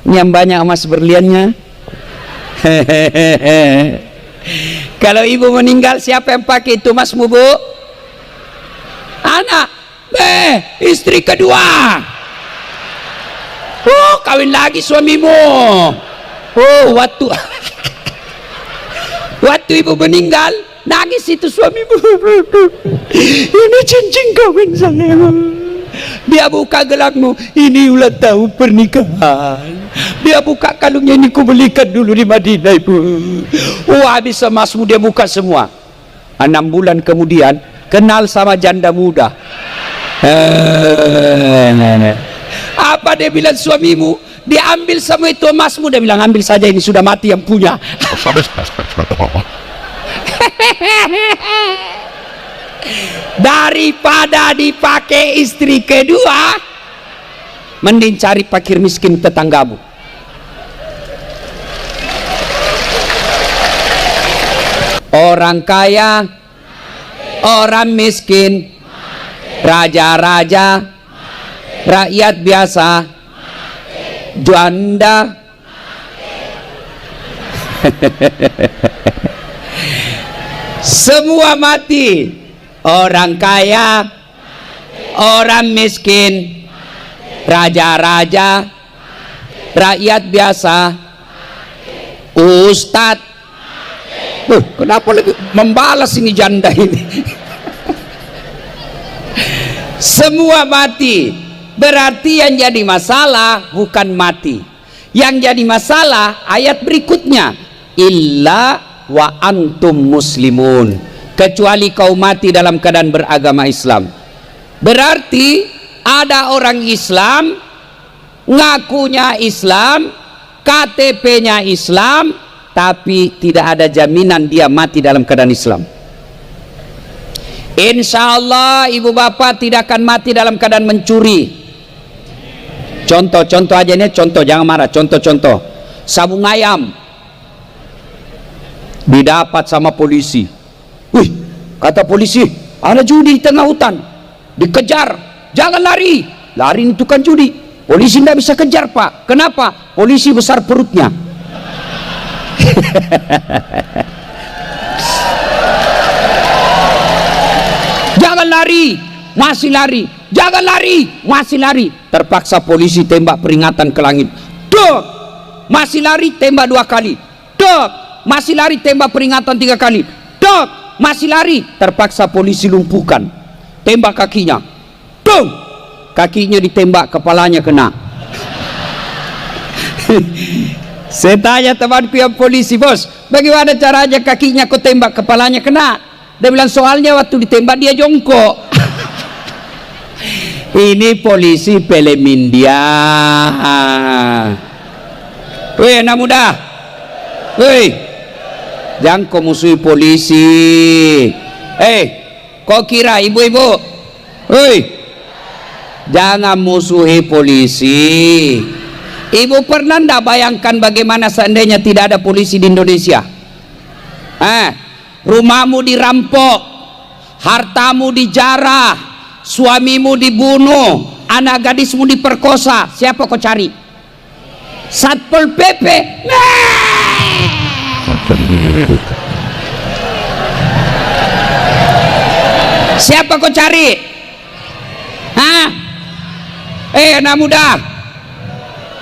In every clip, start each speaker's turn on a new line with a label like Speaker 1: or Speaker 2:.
Speaker 1: yang banyak emas berliannya. Kalau ibu meninggal, siapa yang pakai itu emasmu, Bu? Anak. Istri kedua. Oh, kawin lagi suamimu. Oh, waktu ibu meninggal, nangis itu suamimu. Ini cincin kawin saya. Dia buka gelangmu, ini ulang tahun pernikahan. Dia buka kalungnya, ini ku belikan dulu di Madinah, ibu. Habis emasmu dia buka semua. 6 bulan kemudian kenal sama janda muda. Apa dia bilang suamimu? Dia ambil semua itu emasmu. Dia bilang, ambil saja, ini sudah mati yang punya. Daripada dipakai istri kedua, mending cari fakir miskin tetanggamu. Orang kaya, orang miskin, raja-raja, rakyat biasa, janda, semua mati. Orang kaya, orang miskin, raja-raja, rakyat biasa, ustadz. Kenapa lebih membalas ini janda ini? Semua mati. Berarti yang jadi masalah bukan mati. Yang jadi masalah ayat berikutnya, illa wa antum muslimun, kecuali kau mati dalam keadaan beragama Islam. Berarti ada orang Islam, ngakunya Islam, KTP-nya Islam, tapi tidak ada jaminan dia mati dalam keadaan Islam. Insya Allah ibu bapak tidak akan mati dalam keadaan mencuri. Contoh aja nih, contoh, jangan marah. Contoh, sabung ayam didapat sama polisi. Wih, kata polisi, ada judi di tengah hutan, dikejar, jangan lari. Lari itu kan judi. Polisi tidak bisa kejar, Pak. Kenapa? Polisi besar perutnya. Jangan lari, masih lari. Jangan lari, masih lari. Terpaksa polisi tembak peringatan ke langit. Dok, masih lari, tembak 2 kali. Dok, masih lari, tembak peringatan 3 kali. Dok, masih lari, terpaksa polisi lumpuhkan, tembak kakinya. Dong, kakinya ditembak, kepalanya kena. Saya tanya temanku yang polisi, bos, bagaimana caranya kakinya kau tembak, kepalanya kena? Dia bilang, soalnya waktu ditembak dia jongkok. Ini polisi film India. Weh, anak muda, weh, jangan kau musuhi polisi. Kau kira ibu-ibu, jangan musuhi polisi. Ibu pernah ndak bayangkan bagaimana seandainya tidak ada polisi di Indonesia? Rumahmu dirampok, hartamu dijarah, suamimu dibunuh, anak gadismu diperkosa, siapa kau cari? Satpol PP. Siapa kau cari?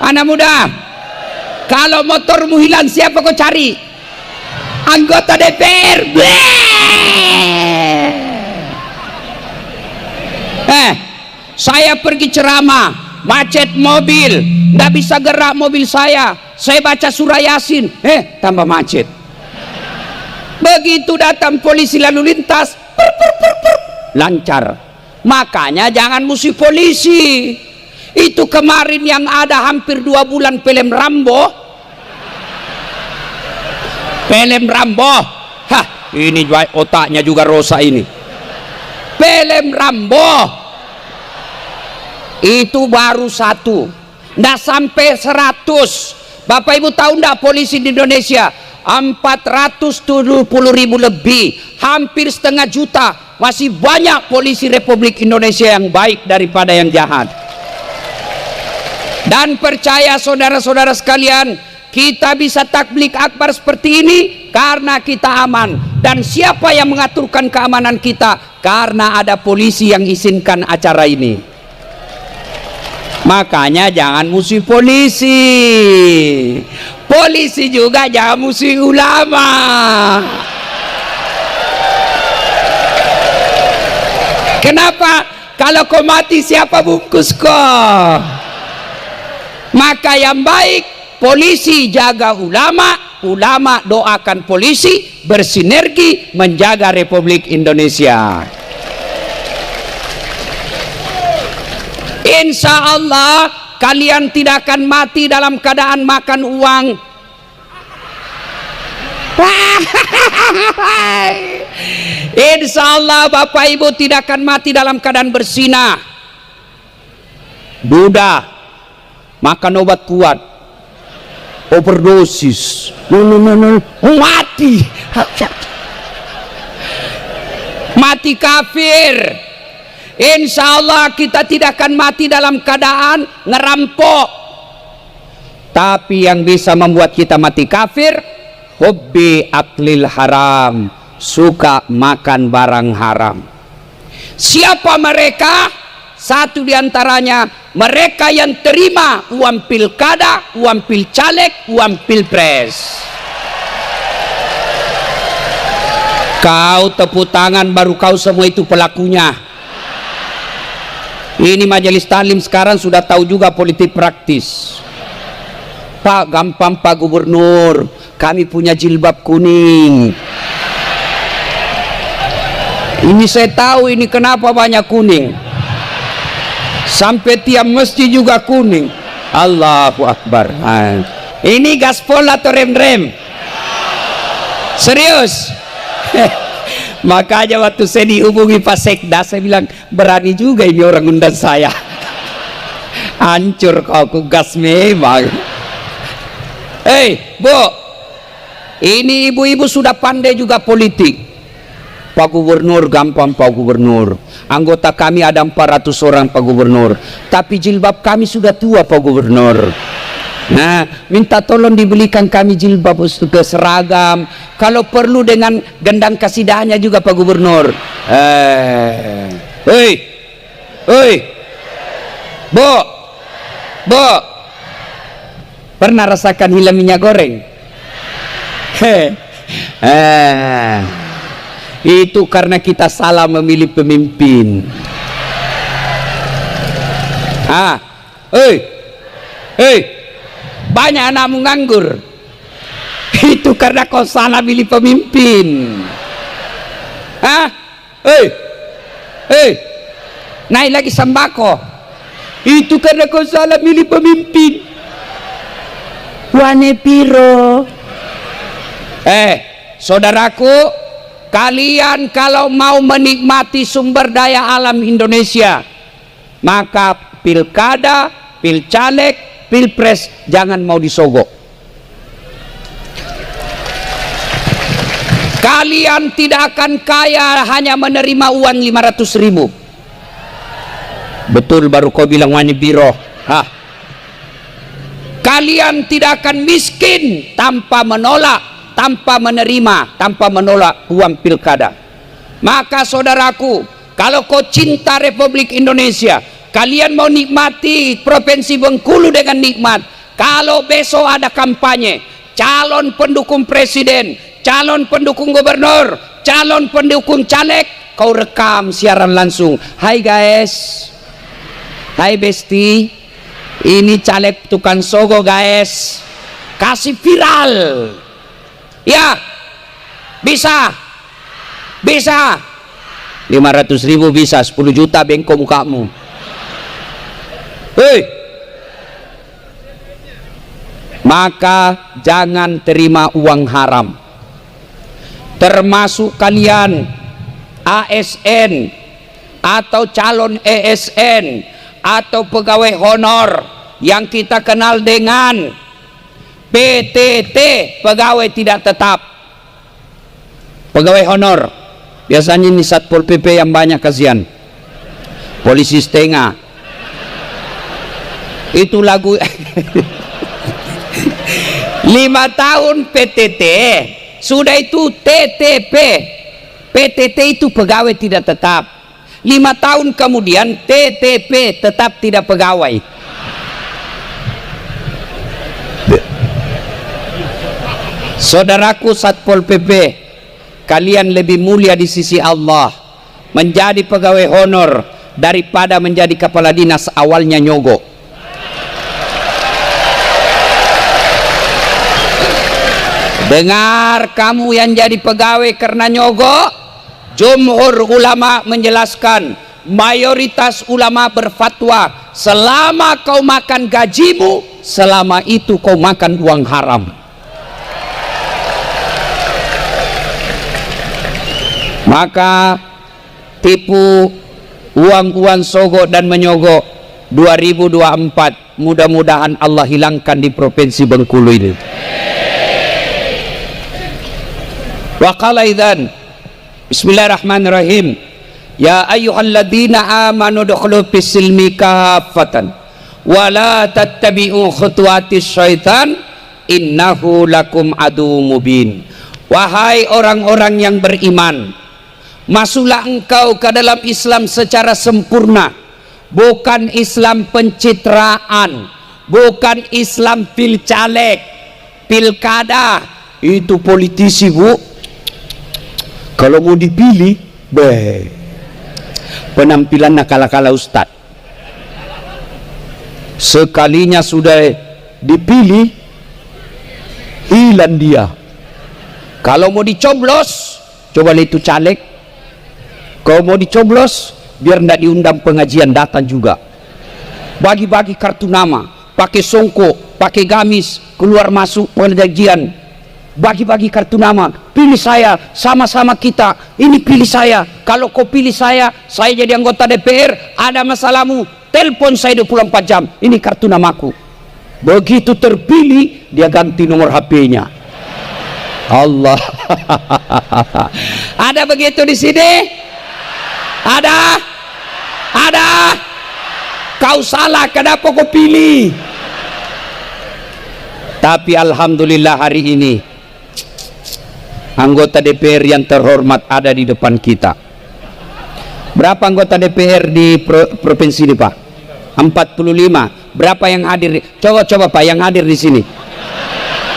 Speaker 1: Anak muda, kalau motormu hilang, siapa kau cari? Anggota DPR. Saya pergi ceramah, macet mobil, nggak bisa gerak mobil saya baca surah Yasin, tambah macet. Begitu datang polisi lalu lintas, lancar. Makanya jangan musuh polisi. Itu kemarin yang ada hampir 2 bulan film Rambo. Ini otaknya juga rosak ini. Film Rambo itu baru 1, nggak sampai 100. Bapak ibu tahu nggak polisi di Indonesia 470.000 lebih, hampir setengah juta. Masih banyak polisi Republik Indonesia yang baik daripada yang jahat. Dan percaya saudara-saudara sekalian, kita bisa takbik akbar seperti ini karena kita aman. Dan siapa yang mengaturkan keamanan kita? Karena ada polisi yang izinkan acara ini. Makanya jangan musuh polisi. Polisi juga jangan musuh ulama. Kenapa? Kalau kau mati siapa bungkus kau? Maka yang baik, polisi jaga ulama, ulama doakan polisi, bersinergi menjaga Republik Indonesia. Insya Allah kalian tidak akan mati dalam keadaan makan uang. Insya Allah Bapak Ibu tidak akan mati dalam keadaan bersinah. Duda, makan obat kuat, overdosis, mati, mati kafir. Insya Allah kita tidak akan mati dalam keadaan ngerampok. Tapi yang bisa membuat kita mati kafir, hubbi aklil haram, suka makan barang haram. Siapa mereka? Satu diantaranya mereka yang terima uang pilkada, uang pilcaleg, uang pilpres. Kau tepuk tangan baru kau semua itu pelakunya. Ini majelis taklim sekarang sudah tahu juga politik praktis. Pak, gampang Pak Gubernur, kami punya jilbab kuning. Ini saya tahu ini kenapa banyak kuning. Sampai tiap masjid juga kuning. Allahu Akbar. Ini gaspol atau rem-rem? Serius? Makanya waktu saya dihubungi Pak Sekda, saya bilang berani juga ini orang undang saya. Hancur kau, aku gas memang. Hei Bu, ini ibu-ibu sudah pandai juga politik. Pak Gubernur gampang Pak Gubernur, anggota kami ada 400 orang Pak Gubernur, tapi jilbab kami sudah tua Pak Gubernur. Nah, minta tolong dibelikan kami jilbab untuk seragam, kalau perlu dengan gendang kasidahnya juga Pak Gubernur. Hei, hei, Bu, pernah rasakan hilang minyak goreng? Itu karena kita salah memilih pemimpin. Banyak anakmu nganggur. Itu karena kau salah milih pemimpin. Naik lagi sembako. Itu karena kau salah milih pemimpin. Wane piro. Saudaraku, kalian kalau mau menikmati sumber daya alam Indonesia, maka pilkada, pilcaleg, pilpres jangan mau disogok. Kalian tidak akan kaya hanya menerima uang 500.000. Betul baru kau bilang wani biro. Kalian tidak akan miskin tanpa menolak, tanpa menerima, tanpa menolak uang pilkada. Maka saudaraku, kalau kau cinta Republik Indonesia, kalian mau nikmati Provinsi Bengkulu dengan nikmat, kalau besok ada kampanye calon pendukung presiden, calon pendukung gubernur, calon pendukung caleg, kau rekam siaran langsung. Hai guys, hai besti, ini caleg tukang sogo guys, kasih viral. Ya, bisa 500.000 bisa, 10 juta bengkok mukamu. Maka jangan terima uang haram, termasuk kalian ASN atau calon ESN atau pegawai honor yang kita kenal dengan PTT, pegawai tidak tetap, pegawai honor. Biasanya ini Satpol PP yang banyak kasihan, polisi setengah. Itu lagu 5 tahun PTT, sudah itu TTP. PTT itu pegawai tidak tetap. 5 tahun kemudian TTP, tetap tidak pegawai. Saudaraku Satpol PP, kalian lebih mulia di sisi Allah menjadi pegawai honor daripada menjadi kepala dinas awalnya nyogok. Dengar kamu yang jadi pegawai karena nyogok, jumhur ulama menjelaskan, mayoritas ulama berfatwa, selama kau makan gajimu, selama itu kau makan uang haram. Maka tipu, uang-uang sogok dan menyogok 2024 mudah-mudahan Allah hilangkan di provinsi Bengkulu ini. Wa qala idzan bismillahirrahmanirrahim ya ayyuhalladzina amanu dukhulu fis-silmi kaffatan wa la tattabi'u khutuwatis syaitan innahu lakum adu mubin. Wahai orang-orang yang beriman, masuklah engkau ke dalam Islam secara sempurna, bukan Islam pencitraan, bukan Islam pilcaleg, pilkada. Itu politisi, Bu, kalau mau dipilih, penampilan nakala-kala ustad. Sekalinya sudah dipilih, hilang dia. Kalau mau dicoblos, coba itu caleg, kalau mau dicoblos, biar tidak diundang pengajian datang juga. Bagi-bagi kartu nama, pakai songkok, pakai gamis, keluar masuk pengajian, bagi-bagi kartu nama. Pilih saya, sama-sama kita. Ini pilih saya. Kalau kau pilih saya jadi anggota DPR. Ada masalahmu, telepon saya 24 jam. Ini kartu namaku. Begitu terpilih, dia ganti nomor HP-nya. Allah. Ada begitu di sini? Ada? Kau salah, kenapa kau pilih? Tapi alhamdulillah hari ini anggota DPR yang terhormat ada di depan kita. Berapa anggota DPR di provinsi ini, Pak? 45. Berapa yang hadir? Coba Pak yang hadir di sini.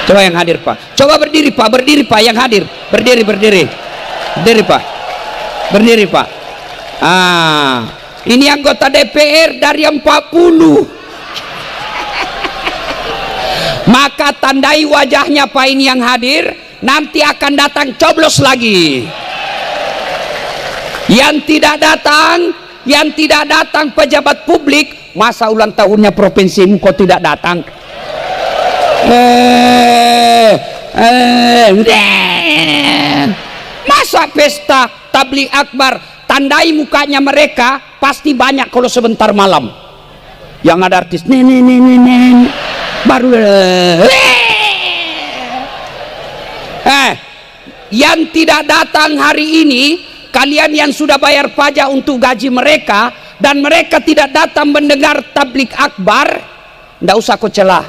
Speaker 1: Coba yang hadir, Pak. Coba berdiri, Pak. Berdiri, Pak, yang hadir. Berdiri. Berdiri, Pak. Berdiri, Pak. Ini anggota DPR dari 40. Maka tandai wajahnya Pak ini yang hadir, nanti akan datang coblos lagi. Yang tidak datang pejabat publik, masa ulang tahunnya provinsimu kok tidak datang? Masa pesta tabligh akbar, tandai mukanya mereka pasti banyak kalau sebentar malam. Yang ada artis baru yang tidak datang hari ini, kalian yang sudah bayar pajak untuk gaji mereka dan mereka tidak datang mendengar tabligh akbar, ndak usah kau celah,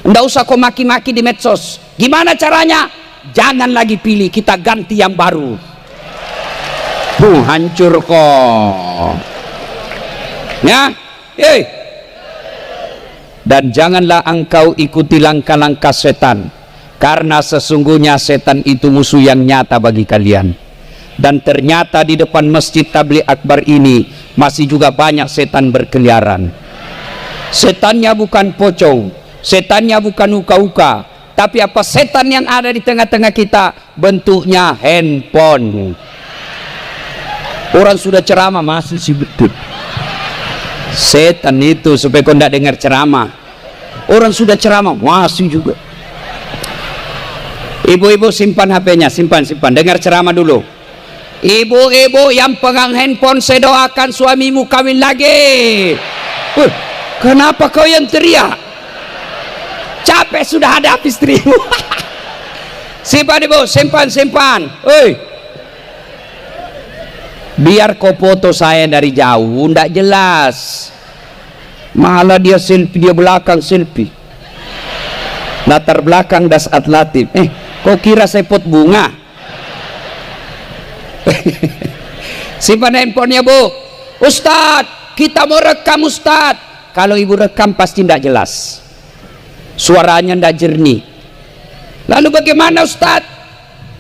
Speaker 1: ndak usah kau maki-maki di medsos. Gimana caranya? Jangan lagi pilih, kita ganti yang baru. Hancur kok ya. Dan janganlah engkau ikuti langkah-langkah setan, karena sesungguhnya setan itu musuh yang nyata bagi kalian. Dan ternyata di depan masjid tabligh akbar ini masih juga banyak setan berkeliaran. Setannya bukan pocong, setannya bukan uka-uka, tapi apa setan yang ada di tengah-tengah kita? Bentuknya handphone. Orang sudah ceramah masih sih betul. Setan itu supaya kau tidak dengar ceramah. Orang sudah ceramah masih juga. Ibu-ibu simpan HP-nya, simpan. Dengar ceramah dulu. Ibu-ibu yang pegang handphone, saya doakan suamimu kawin lagi. Kenapa kau yang teriak? Capek sudah ada istrimu. Simpan ibu, simpan. Biar kau foto saya dari jauh, ndak jelas. Malah dia selfie, dia belakang selfie, latar belakang Dasat Latif. Kau kira saya pot bunga? Simpan handphonenya, Bu. Ustadz, kita mau rekam, Ustadz. Kalau ibu rekam pasti tidak jelas, suaranya tidak jernih. Lalu bagaimana, Ustadz?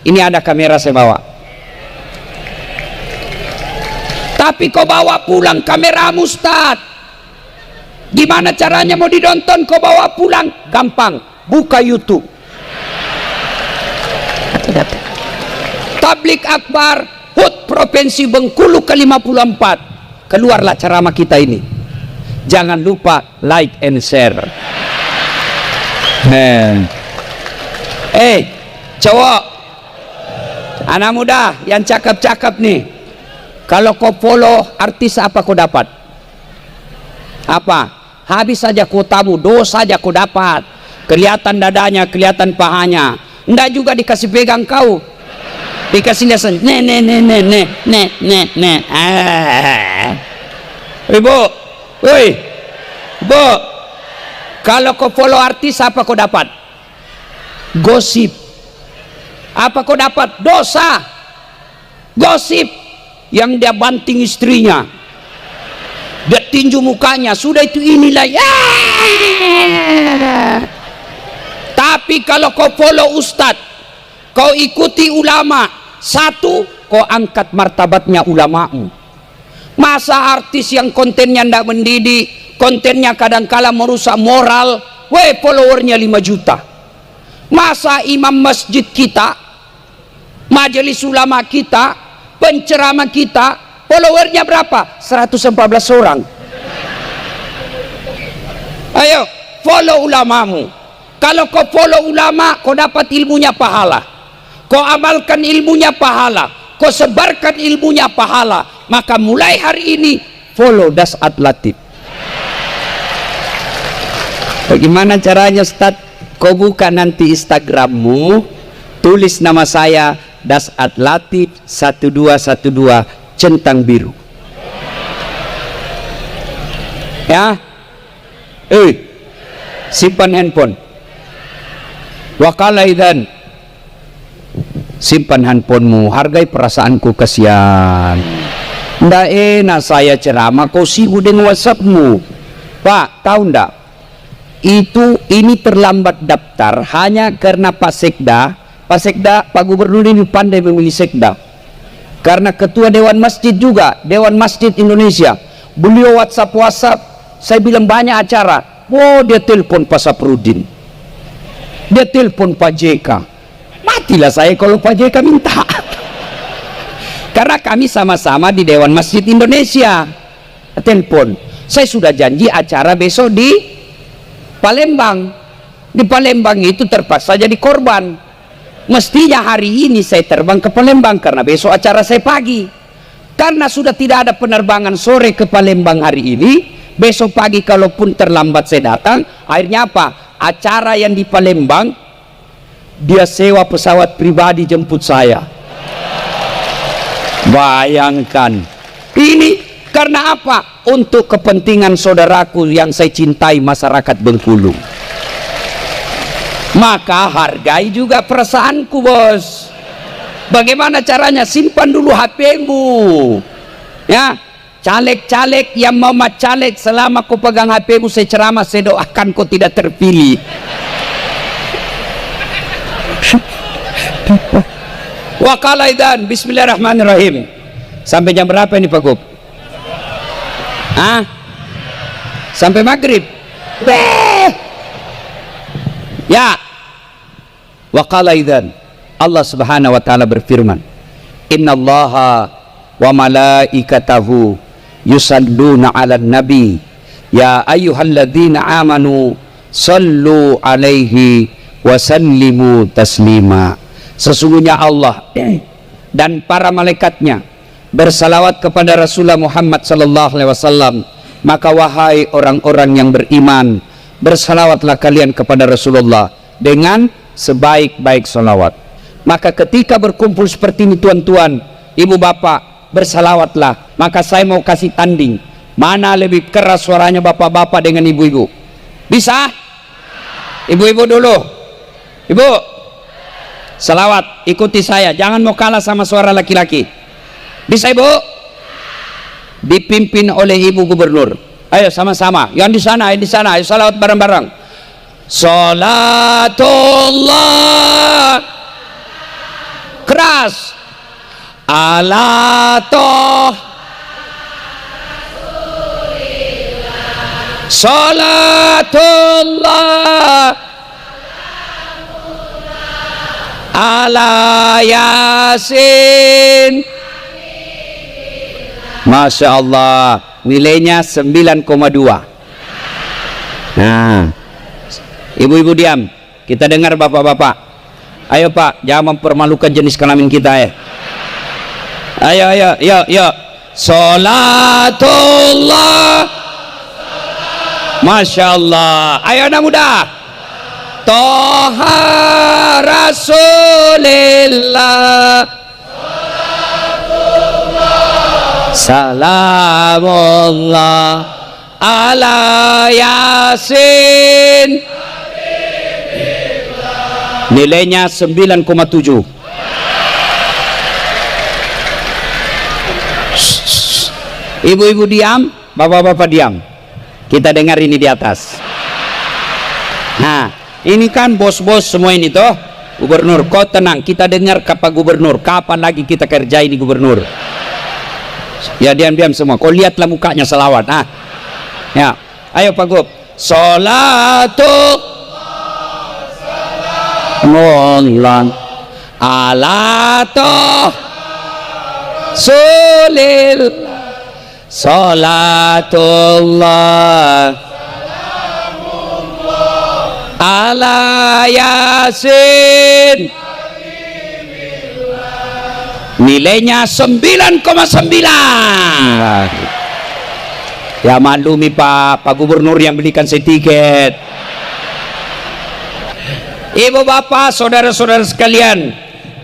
Speaker 1: Ini ada kamera saya bawa. Tapi kau bawa pulang kameramu, Ustadz. Gimana caranya mau ditonton? Kau bawa pulang? Gampang, buka YouTube. Tablik Akbar HUT Provinsi Bengkulu ke-54. Keluarlah ceramah kita ini. Jangan lupa like and share. Cowok, anak muda yang cakep-cakep nih, kalau kau follow artis apa kau dapat? Apa? Habis saja kuotamu, dosa saja kau dapat. Kelihatan dadanya, kelihatan pahanya. Nggak juga dikasih pegang kau, dikasih lihat Ibu, woi, Bu, kalau kau follow artis apa kau dapat? Gosip. Apa kau dapat? Dosa. Gosip. Yang dia banting istrinya, dia tinju mukanya, sudah itu inilah ya. Tapi kalau kau follow ustadz, kau ikuti ulama, satu, kau angkat martabatnya ulamamu. Masa artis yang kontennya tidak mendidik, kontennya kadang-kala merusak moral, followernya 5 juta. Masa imam masjid kita, majelis ulama kita, penceramah kita, followernya berapa? 114 orang. Ayo, follow ulamamu. Kalau kau follow ulama, kau dapat ilmunya pahala. Kau amalkan ilmunya pahala. Kau sebarkan ilmunya pahala. Maka mulai hari ini, follow Dasat Latif. Bagaimana caranya, Ustaz? Kau buka nanti Instagrammu, tulis nama saya Dasat Latif 1212 centang biru. Ya, simpan handphone. Wakalaidan, simpan handphonemu. Hargai perasaanku, kasihan. Nggak enak saya ceramah, kau sibuk dengan WhatsAppmu. Pak, tahu ndak? Ini terlambat daftar hanya karena Pak Sekda, Pak Gubernur ini pandai memilih Sekda. Karena Ketua Dewan Masjid juga, Dewan Masjid Indonesia, beliau WhatsApp, saya bilang banyak acara. Dia telepon Pak Saprudin, dia telepon Pak JK. Matilah saya kalau Pak JK minta. Karena kami sama-sama di Dewan Masjid Indonesia. Telepon, saya sudah janji acara besok di Palembang. Di Palembang itu terpaksa jadi korban. Mestinya hari ini saya terbang ke Palembang karena besok acara saya pagi. Karena sudah tidak ada penerbangan sore ke Palembang hari ini, besok pagi kalaupun terlambat saya datang, akhirnya apa? Acara yang di Palembang, dia sewa pesawat pribadi jemput saya. Bayangkan. Ini karena apa? Untuk kepentingan saudaraku yang saya cintai, masyarakat Bengkulu. Maka hargai juga perasaanku, bos. Bagaimana caranya? Simpan dulu HP-mu. Ya, caleg-caleg yang mau caleg, selama kau pegang HP-mu saya ceramah, saya doakan kau tidak terpilih. Wakalaidan, bismillahirrahmanirrahim. Sampai jam berapa ini Pak Gub? Sampai maghrib. Ya. Wakalaidan, Allah Subhanahu wa taala berfirman, innallaha wa malaikatahu yusalluna 'alan nabi ya ayyuhalladzina amanu sallu 'alaihi wa sallimu taslima. Sesungguhnya Allah dan para malaikatnya bersalawat kepada Rasulullah Muhammad sallallahu alaihi wasallam. Maka wahai orang-orang yang beriman, bersalawatlah kalian kepada Rasulullah dengan sebaik-baik salawat. Maka ketika berkumpul seperti ini tuan-tuan, ibu bapak, bersalawatlah. Maka saya mau kasih tanding, Mana lebih keras suaranya bapak-bapak dengan ibu-ibu? Bisa? Ibu-ibu dulu. Ibu, selawat, ikuti saya. Jangan mau kalah sama suara laki-laki. Bisa ibu? Dipimpin oleh ibu gubernur. Ayo sama-sama. Yang di sana, yang di sana. Ayo salawat bareng-bareng. Salatullah. Keras. Ala toh. Salatullah ala Yasin. Masya Allah, nilainya 9,2. Nah, ibu-ibu diam, kita dengar bapak-bapak. Ayo Pak, jangan mempermalukan jenis kelamin kita ya. Ayo, ayo, yuk, yuk. Salatullah. Masya Allah. Ayo anak muda. Toha Rasulillah. Salamullah ala Yasin. Nilainya 9,7. Ibu-ibu diam, bapak-bapak diam. Kita dengar ini di atas. Nah, ini kan bos-bos semua ini toh. Gubernur, kau tenang, kita dengar Pak Gubernur. Kapan lagi kita kerja ini Gubernur? Ya diam-diam semua. Kau lihatlah mukanya selawat. Ah, ya, ayo Pak Gub. Salatu Mulan ala toh Sulil. Salatullah ala Yasin. Nilainya 9,9. Ya maklumi Pak Gubernur yang belikan saya tiket. Ibu bapak saudara-saudara sekalian,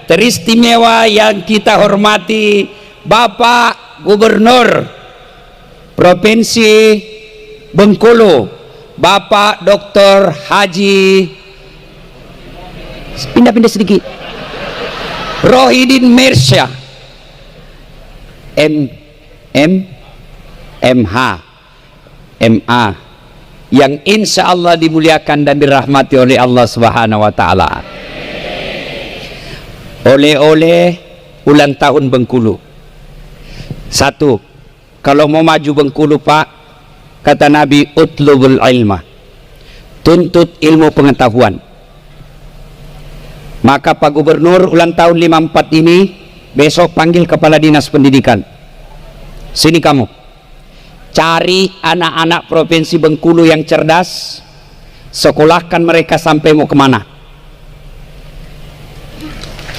Speaker 1: teristimewa yang kita hormati Bapak Gubernur Provinsi Bengkulu, Bapak Dr. Haji, pindah-pindah sedikit, Rohidin Mirsya MA, yang insya Allah dimuliakan dan dirahmati oleh Allah Subhanahu wa Ta'ala. Oleh-oleh ulang tahun Bengkulu. Satu, kalau mau maju Bengkulu Pak, kata Nabi, utlubul ilmah, tuntut ilmu pengetahuan. Maka Pak Gubernur ulang tahun 54 ini, besok panggil Kepala Dinas Pendidikan. Sini kamu, cari anak-anak Provinsi Bengkulu yang cerdas, sekolahkan mereka sampai mau kemana.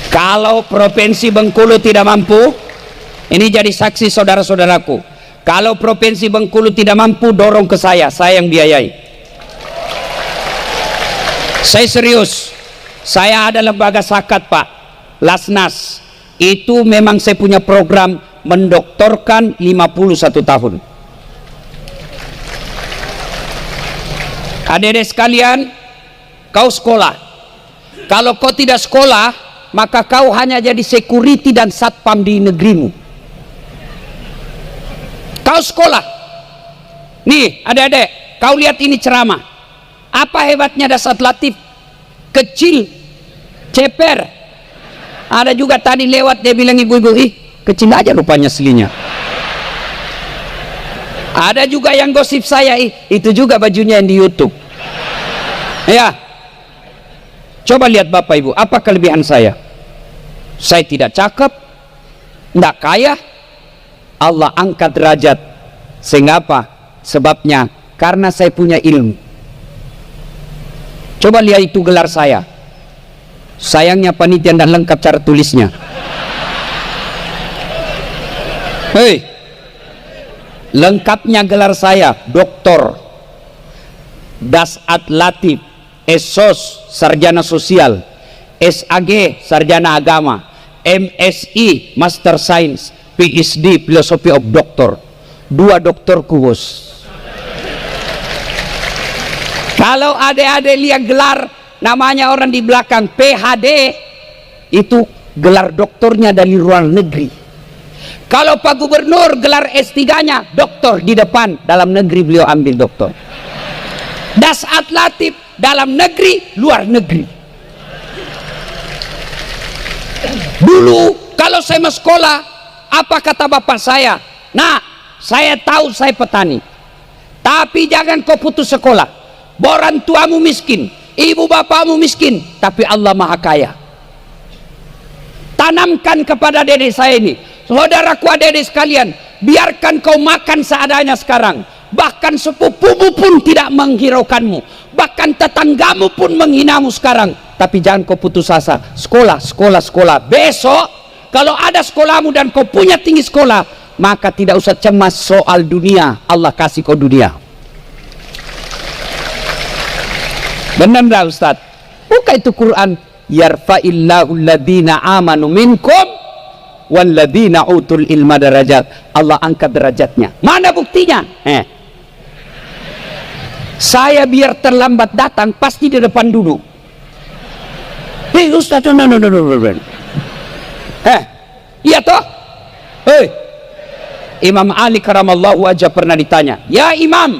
Speaker 1: Kalau Provinsi Bengkulu tidak mampu, ini jadi saksi saudara-saudaraku, kalau Provinsi Bengkulu tidak mampu, dorong ke saya yang biayai. Saya serius, saya ada lembaga zakat Pak, Lasnas. Itu memang saya punya program mendoktorkan 51 tahun. Adik-adik sekalian, kau sekolah. Kalau kau tidak sekolah, maka kau hanya jadi security dan satpam di negerimu. Kau sekolah. Nih adik-adik, kau lihat ini ceramah. Apa hebatnya Dasar Latif? Kecil, ceper. Ada juga tadi lewat dia bilang ibu-ibu, ih kecil aja rupanya aslinya. Ada juga yang gosip saya, itu juga bajunya yang di YouTube. Ya, coba lihat Bapak Ibu, apa kelebihan saya? Saya tidak cakep, tidak kaya, Allah angkat derajat. Sehingga apa? Sebabnya karena saya punya ilmu. Coba lihat itu gelar saya. Sayangnya panitia dan lengkap cara tulisnya. Hei, lengkapnya gelar saya Doktor Dasat Latif, SOS Sarjana Sosial, SAG Sarjana Agama, MSI Master Science, PhD Philosophy of Doctor. 2 doktorku bos. Kalau adik-adik lihat gelar namanya orang di belakang PhD, itu gelar doktornya dari luar negeri. Kalau Pak Gubernur gelar S3-nya doktor, di depan dalam negeri beliau ambil doktor. Dasat Latif dalam negeri, luar negeri. Dulu kalau saya mau sekolah, apa kata bapak saya? Nah, saya tahu saya petani, tapi jangan kau putus sekolah. Orang tuamu miskin, ibu bapakmu miskin, tapi Allah Maha Kaya. Tanamkan kepada dedek saya ini, saudaraku adik-adik sekalian, biarkan kau makan seadanya sekarang. Bahkan sepupumu pun tidak menghiraukanmu, bahkan tetanggamu pun menghinamu sekarang. Tapi jangan kau putus asa. Sekolah, sekolah, sekolah. Besok kalau ada sekolahmu dan kau punya tinggi sekolah, maka tidak usah cemas soal dunia. Allah kasih kau dunia. Benar enggak Ustaz? Buka itu Quran. Yarfa'illahu alladhina amanu minkum walladhina utul ilma darajat. Allah angkat derajatnya. Mana buktinya? Saya biar terlambat datang pasti di depan dulu. Hei Ustaz, no. Iya toh? Hei, Imam Ali karamallahu wajah pernah ditanya, ya Imam,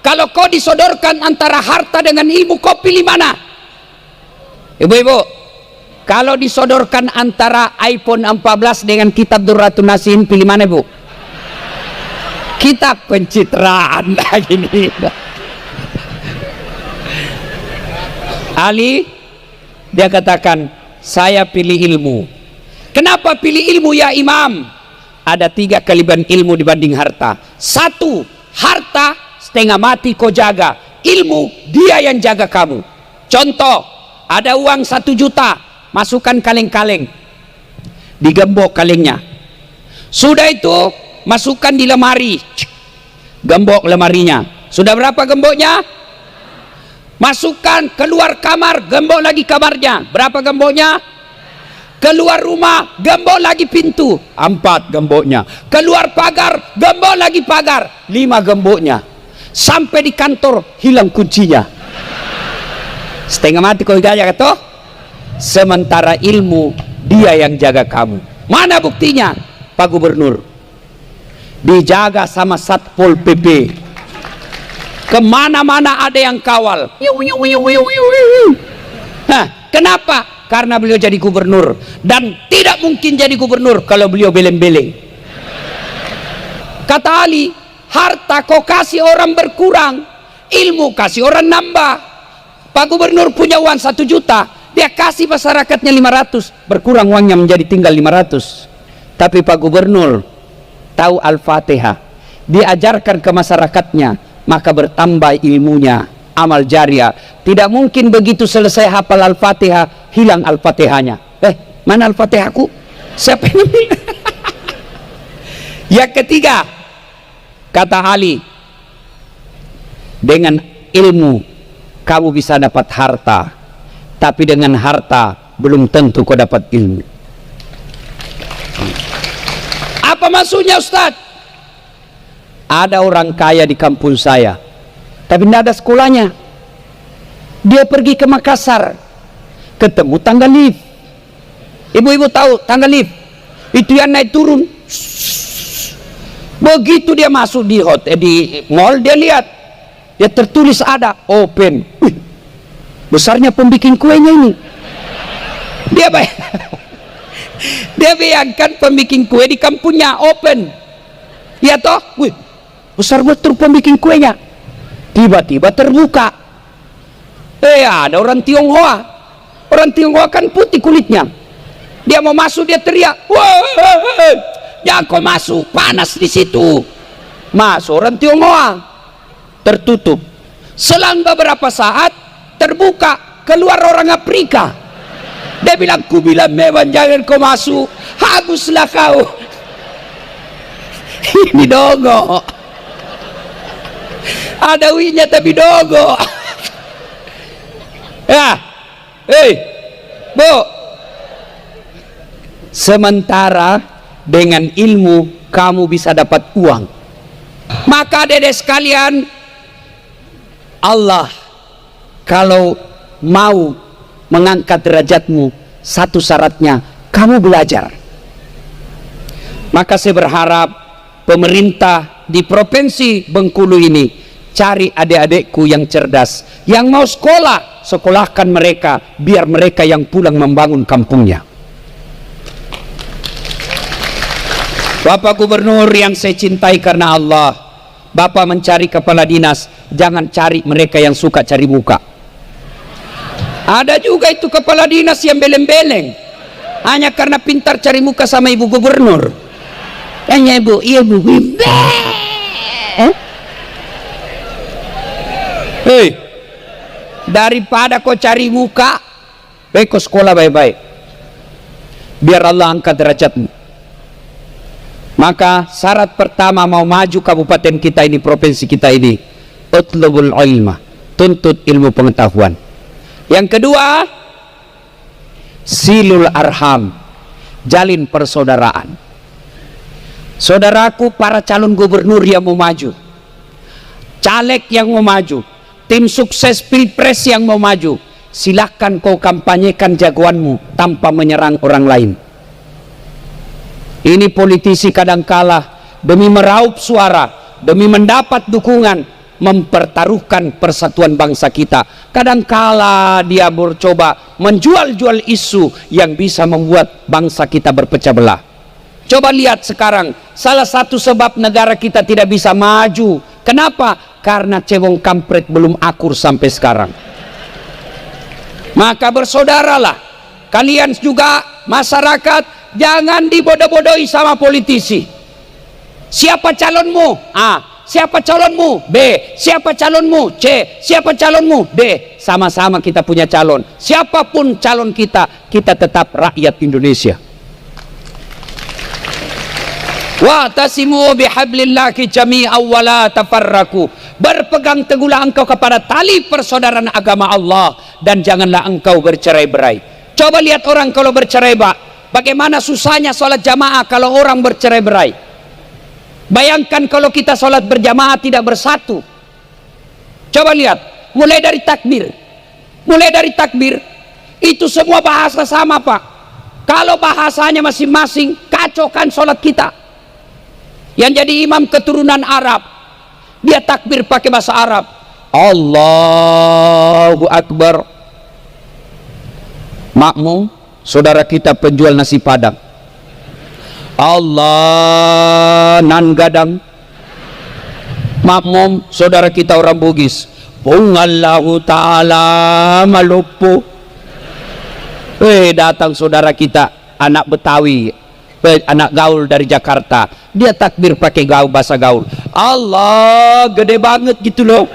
Speaker 1: kalau kau disodorkan antara harta dengan ilmu, kau pilih mana? Ibu-ibu, kalau disodorkan antara iPhone 14 dengan kitab Durratun Nasihin, pilih mana Bu? Kitab pencitraan lagi nih. Ali, dia katakan, saya pilih ilmu. Kenapa pilih ilmu ya Imam? Ada 3 kelebihan ilmu dibanding harta. 1, harta setengah mati kau jaga, ilmu dia yang jaga kamu. Contoh, ada uang 1 juta, masukkan kaleng-kaleng, digembok kalengnya. Sudah itu masukkan di lemari, gembok lemarinya. Sudah berapa gemboknya? Masukkan keluar kamar, gembok lagi kamarnya. Berapa gemboknya? Keluar rumah, gembok lagi pintu. 4 gemboknya. Keluar pagar, gembok lagi pagar. 5 gemboknya. Sampai di kantor hilang kuncinya. Setengah mati kau gaya kata. Sementara ilmu dia yang jaga kamu. Mana buktinya? Pak Gubernur dijaga sama Satpol PP. Kemana-mana ada yang kawal. Nah, kenapa? Karena beliau jadi gubernur, dan tidak mungkin jadi gubernur kalau beliau beleng-beleng. Kata Ali, harta kau kasih orang berkurang, ilmu kasih orang nambah. Pak Gubernur punya uang 1 juta, dia kasih masyarakatnya 500, berkurang uangnya menjadi tinggal 500. Tapi Pak Gubernur tahu Al-Fatihah, diajarkan ke masyarakatnya, maka bertambah ilmunya, amal jariah. Tidak mungkin begitu selesai hafal Al-Fatihah hilang Al-Fatihahnya. Mana Al-Fatihahku? Siapa yang ambil? Yang ketiga, kata Ali, dengan ilmu kamu bisa dapat harta, tapi dengan harta belum tentu kau dapat ilmu. Apa maksudnya Ustaz? Ada orang kaya di kampung saya, tapi tidak ada sekolahnya. Dia pergi ke Makassar, ketemu tangga lift. Ibu-ibu tahu tangga lift? Itu yang naik turun. Begitu dia masuk di hotel, di mall, dia lihat, dia tertulis ada open. Wih, besarnya pembikin kuenya ini. Dia bayangkan pembikin kue di kampungnya open. Ya toh? Wih, besar betul pembikin kuenya. Tiba-tiba terbuka. Ada orang Tionghoa. Orang Tionghoa kan putih kulitnya. Dia mau masuk, dia teriak, "Woi, jangan kau masuk, panas di situ." Masuk orang Tionghoa, tertutup. Selang beberapa saat terbuka, keluar orang Afrika. Dia bilang, "Ku bilang memang jangan kau masuk, habislah kau." Ini dogo. Ada winya tapi dogo. Ya, Bu. Sementara dengan ilmu kamu bisa dapat uang, Maka dedek sekalian, Allah kalau mau mengangkat derajatmu, satu syaratnya kamu belajar. Maka saya berharap pemerintah di provinsi Bengkulu ini cari adik-adikku yang cerdas, yang mau sekolah, sekolahkan mereka, biar mereka yang pulang membangun kampungnya. Bapak Gubernur yang saya cintai karena Allah, Bapak mencari kepala dinas, jangan cari mereka yang suka cari muka. Ada juga itu kepala dinas yang beleng-beleng, hanya karena pintar cari muka sama Ibu Gubernur. Tanya Ibu, iya Bu. Hei, daripada kau cari muka, baik kau sekolah baik-baik, biar Allah angkat derajatmu. Maka syarat pertama mau maju kabupaten kita ini, provinsi kita ini, utlubul ilma, tuntut ilmu pengetahuan. Yang kedua, silul arham, jalin persaudaraan. Saudaraku, para calon gubernur yang mau maju, caleg yang mau maju, tim sukses pilpres yang mau maju, silahkan kau kampanyekan jagoanmu tanpa menyerang orang lain. Ini politisi kadangkala demi meraup suara, demi mendapat dukungan, mempertaruhkan persatuan bangsa kita. Kadangkala dia mencoba menjual-jual isu yang bisa membuat bangsa kita berpecah belah. Coba lihat sekarang, salah satu sebab negara kita tidak bisa maju. Kenapa? Karena cebong kampret belum akur sampai sekarang. Maka bersaudaralah, kalian juga masyarakat, jangan dibodoh-bodohi sama politisi. Siapa calonmu? A. Siapa calonmu? B. Siapa calonmu? C. Siapa calonmu? D. Sama-sama kita punya calon. Siapapun calon kita, kita tetap rakyat Indonesia. Wa tasimu bihablillahi jami'an wa la tafarraku. Berpegang teguhlah engkau kepada tali persaudaraan agama Allah dan janganlah engkau bercerai-berai. Coba lihat orang kalau bercerai-berai, bagaimana susahnya sholat jamaah kalau orang bercerai-berai. Bayangkan kalau kita sholat berjamaah tidak bersatu. Coba lihat, mulai dari takbir, itu semua bahasa sama Pak. Kalau bahasanya masing-masing, kacaukan sholat kita. Yang jadi imam keturunan Arab, dia takbir pakai bahasa Arab, Allahu Akbar. Makmum, saudara kita penjual nasi padang, Allah nan gadang. Makmum, saudara kita orang Bugis, Allahu Ta'ala malupu. Datang saudara kita anak Betawi, anak gaul dari Jakarta, dia takbir pakai gaul, bahasa gaul, Allah gede banget gitu loh.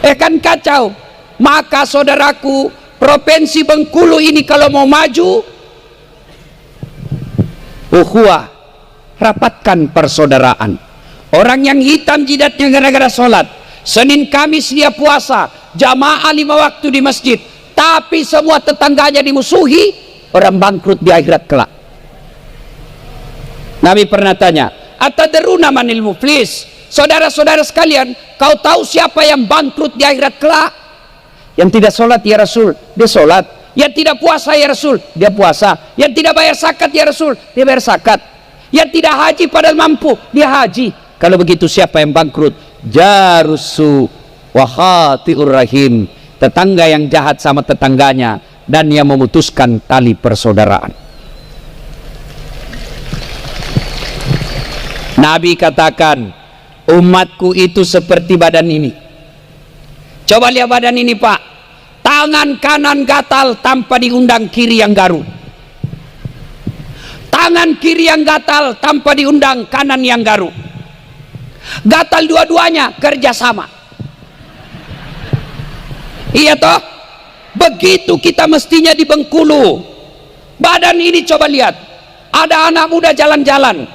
Speaker 1: Kan kacau. Maka saudaraku, provinsi Bengkulu ini kalau mau maju, ukhuwah, rapatkan persaudaraan. Orang yang hitam jidatnya gara-gara sholat, Senin Kamis dia puasa, jamaah 5 waktu di masjid, tapi semua tetangganya dimusuhi, orang bangkrut di akhirat kelak. Nabi pernah tanya, atadruna manil muflis? Saudara-saudara sekalian, kau tahu siapa yang bangkrut di akhirat kelak? Yang tidak sholat ya Rasul, dia sholat. Yang tidak puasa ya Rasul, dia puasa. Yang tidak bayar zakat ya Rasul, dia bayar zakat. Yang tidak haji padahal mampu, dia haji. Kalau begitu siapa yang bangkrut? Jarusu wa khati'ur rahim, tetangga yang jahat sama tetangganya dan yang memutuskan tali persaudaraan. Nabi katakan, umatku itu seperti badan ini. Coba lihat badan ini Pak, tangan kanan gatal tanpa diundang kiri yang garuk, tangan kiri yang gatal tanpa diundang kanan yang garuk, gatal dua-duanya kerjasama. Iya toh? Begitu kita mestinya di Bengkulu. Badan ini coba lihat, ada anak muda jalan-jalan,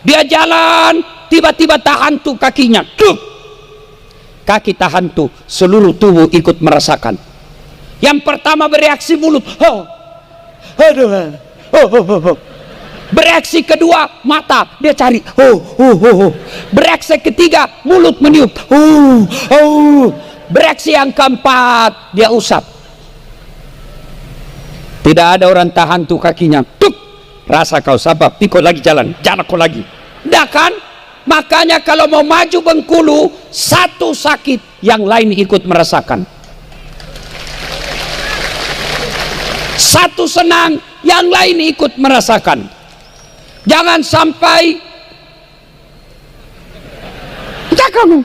Speaker 1: dia jalan, tiba-tiba tahantu kakinya, duk, kaki tahantu, seluruh tubuh ikut merasakan. Yang pertama bereaksi mulut, oh, aduh, oh. Bereaksi kedua, mata dia cari, bereaksi ketiga, mulut meniup, bereaksi yang keempat, dia usap. Tidak ada orang tahan tuh kakinya, tuk, rasa kau sabar, pikul lagi jalan kau lagi. Tidak kan? Makanya kalau mau maju Bengkulu, satu sakit, yang lain ikut merasakan. Satu senang, yang lain ikut merasakan. Jangan sampai jangan.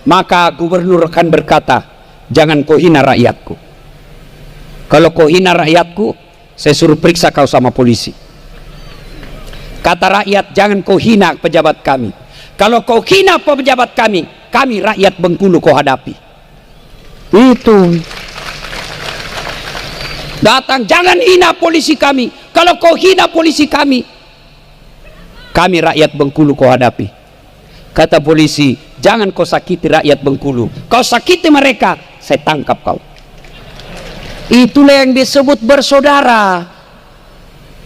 Speaker 1: Maka gubernur akan berkata, jangan kau hina rakyatku. Kalau kau hina rakyatku, saya suruh periksa kau sama polisi. Kata rakyat, jangan kau hina pejabat kami. Kalau kau hina pejabat kami rakyat Bengkulu kau hadapi. Itu. Datang, jangan hina polisi kami. Kalau kau hina polisi kami rakyat Bengkulu kau hadapi. Kata polisi, jangan kau sakiti rakyat Bengkulu. Kau sakiti mereka, saya tangkap kau. Itulah yang disebut bersaudara.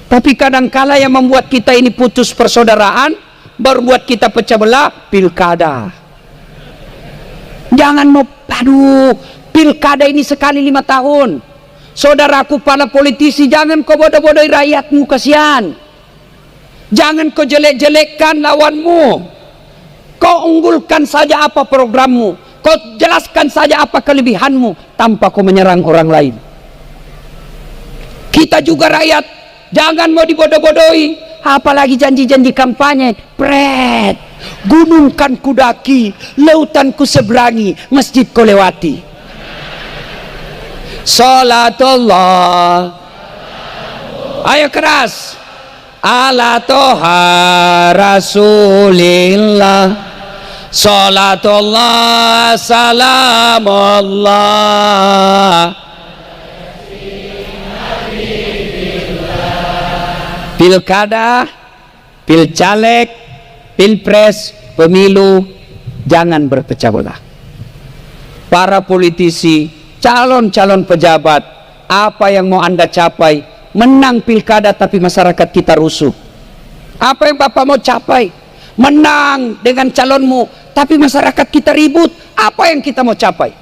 Speaker 1: Tapi kadangkala yang membuat kita ini putus persaudaraan, berbuat kita pecah belah, pilkada. Jangan mau, pilkada ini sekali 5 tahun. Saudaraku para politisi, jangan kau bodoh-bodohi rakyatmu, kasihan. Jangan kau jelek-jelekkan lawanmu. Kau unggulkan saja apa programmu, kau jelaskan saja apa kelebihanmu, tanpa kau menyerang orang lain. Kita juga rakyat, jangan mau dibodoh-bodohi. Apalagi janji-janji kampanye, pret, gunung kan kudaki, lautan ku seberangi, masjid ku lewati. Salatullah, ayo keras, ala toha rasulillah, salatullah salamullah. Pilkada, pilcaleg, pilpres, pemilu, jangan berpecah belah. Para politisi, calon-calon pejabat, apa yang mau Anda capai? Menang pilkada tapi masyarakat kita rusuh. Apa yang Bapak mau capai? Menang dengan calonmu tapi masyarakat kita ribut. Apa yang kita mau capai?